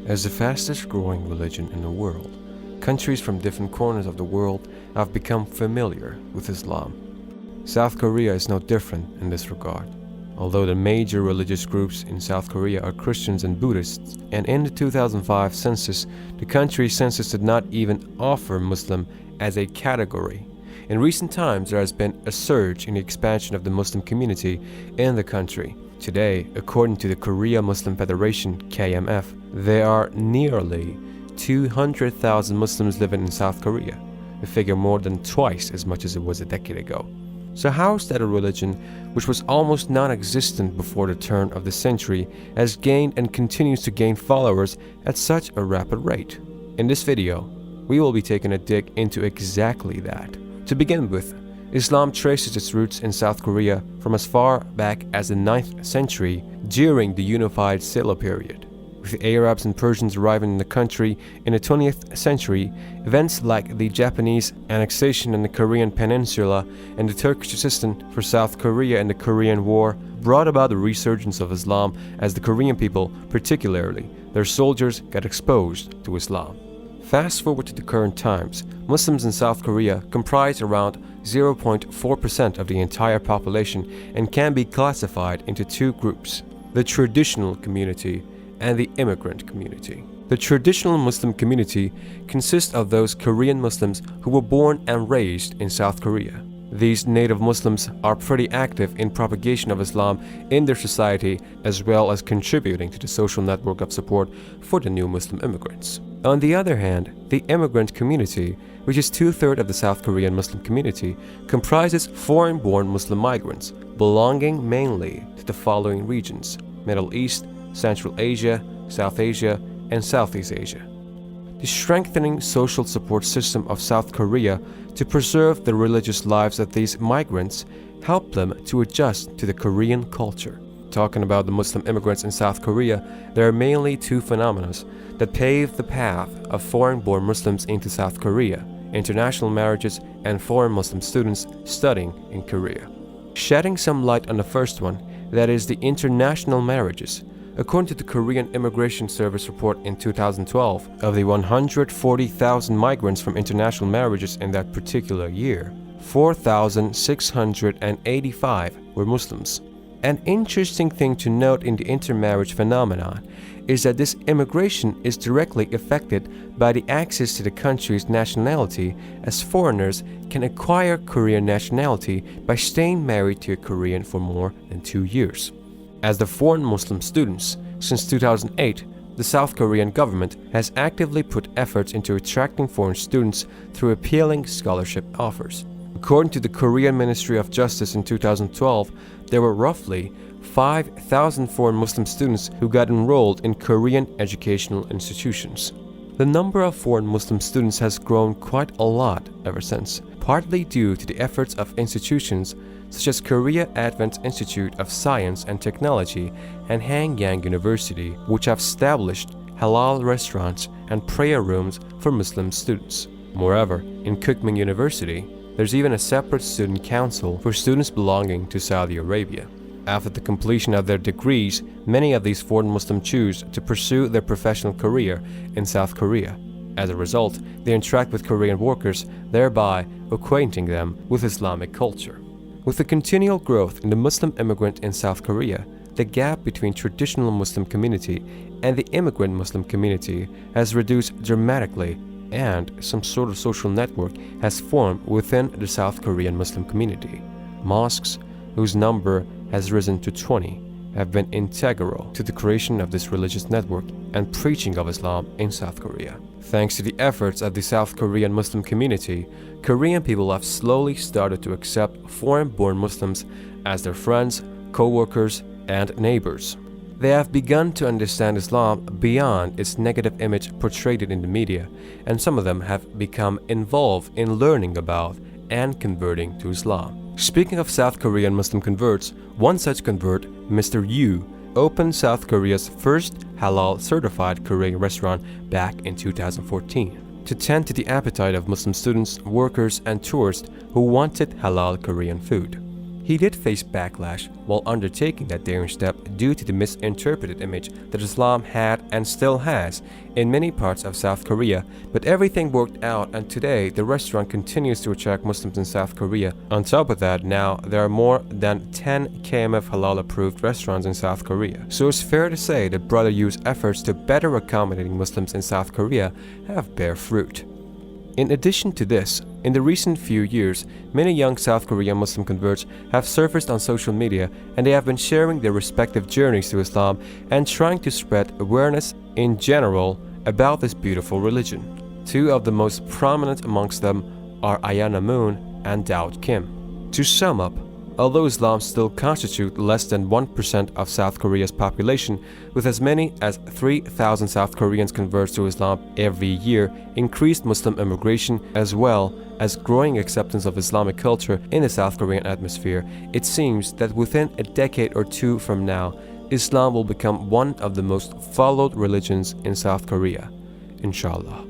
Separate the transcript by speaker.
Speaker 1: As the fastest growing religion in the world, countries from different corners of the world have become familiar with Islam. South Korea is no different in this regard. Although the major religious groups in South Korea are Christians and Buddhists, and in the 2005 census, the country's census did not even offer Muslim as a category. In recent times, there has been a surge in the expansion of the Muslim community in the country. Today, according to the Korea Muslim Federation (KMF), there are nearly 200,000 Muslims living in South Korea, a figure more than twice as much as it was a decade ago. So how is that a religion which was almost non-existent before the turn of the century has gained and continues to gain followers at such a rapid rate? In this video, we will be taking a dig into exactly that. To begin with, Islam traces its roots in South Korea from as far back as the 9th century during the unified Silla period. With Arabs and Persians arriving in the country in the 20th century, events like the Japanese annexation in the Korean peninsula and the Turkish assistance for South Korea in the Korean War brought about the resurgence of Islam as the Korean people, particularly their soldiers, got exposed to Islam. Fast forward to the current times, Muslims in South Korea comprise around 0.4% of the entire population and can be classified into two groups: the traditional community and the immigrant community. The traditional Muslim community consists of those Korean Muslims who were born and raised in South Korea. These native Muslims are pretty active in propagation of Islam in their society, as well as contributing to the social network of support for the new Muslim immigrants. On the other hand, the immigrant community, which is 2/3 of the South Korean Muslim community, comprises foreign-born Muslim migrants belonging mainly to the following regions: Middle East, Central Asia, South Asia, and Southeast Asia. The strengthening social support system of South Korea to preserve the religious lives of these migrants helped them to adjust to the Korean culture. Talking about the Muslim immigrants in South Korea, there are mainly two phenomena that paved the path of foreign-born Muslims into South Korea: international marriages and foreign Muslim students studying in Korea. Shedding some light on the first one, that is the international marriages. According to the Korean Immigration Service report in 2012, of the 140,000 migrants from international marriages in that particular year, 4,685 were Muslims. An interesting thing to note in the intermarriage phenomenon is that this immigration is directly affected by the access to the country's nationality, as foreigners can acquire Korean nationality by staying married to a Korean for more than 2 years. As the foreign Muslim students, since 2008, the South Korean government has actively put efforts into attracting foreign students through appealing scholarship offers. According to the Korean Ministry of Justice in 2012, there were roughly 5,000 foreign Muslim students who got enrolled in Korean educational institutions. The number of foreign Muslim students has grown quite a lot ever since, partly due to the efforts of institutions such as Korea Advent Institute of Science and Technology and Hanyang University, which have established halal restaurants and prayer rooms for Muslim students. Moreover, in Kookmin University, there's even a separate student council for students belonging to Saudi Arabia. After the completion of their degrees, many of these foreign Muslims choose to pursue their professional career in South Korea. As a result, they interact with Korean workers, thereby acquainting them with Islamic culture. With the continual growth in the Muslim immigrant in South Korea, the gap between traditional Muslim community and the immigrant Muslim community has reduced dramatically, and some sort of social network has formed within the South Korean Muslim community. Mosques, whose number has risen to 20, have been integral to the creation of this religious network and preaching of Islam in South Korea. Thanks to the efforts of the South Korean Muslim community, Korean people have slowly started to accept foreign-born Muslims as their friends, co-workers, and neighbors. They have begun to understand Islam beyond its negative image portrayed in the media, and some of them have become involved in learning about and converting to Islam. Speaking of South Korean Muslim converts, one such convert, Mr. Yu, opened South Korea's first halal-certified Korean restaurant back in 2014 to tend to the appetite of Muslim students, workers, and tourists who wanted halal Korean food. He did face backlash while undertaking that daring step due to the misinterpreted image that Islam had and still has in many parts of South Korea, but everything worked out and today the restaurant continues to attract Muslims in South Korea. On top of that, now there are more than 10 KMF halal approved restaurants in South Korea. So it's fair to say that Brother Yu's efforts to better accommodating Muslims in South Korea have bear fruit. In addition to this, in the recent few years, many young South Korean Muslim converts have surfaced on social media and they have been sharing their respective journeys to Islam and trying to spread awareness in general about this beautiful religion. Two of the most prominent amongst them are Ayana Moon and Daud Kim. To sum up, although Islam still constitutes less than 1% of South Korea's population, with as many as 3,000 South Koreans convert to Islam every year, increased Muslim immigration as well as growing acceptance of Islamic culture in the South Korean atmosphere, it seems that within a decade or two from now, Islam will become one of the most followed religions in South Korea. Inshallah.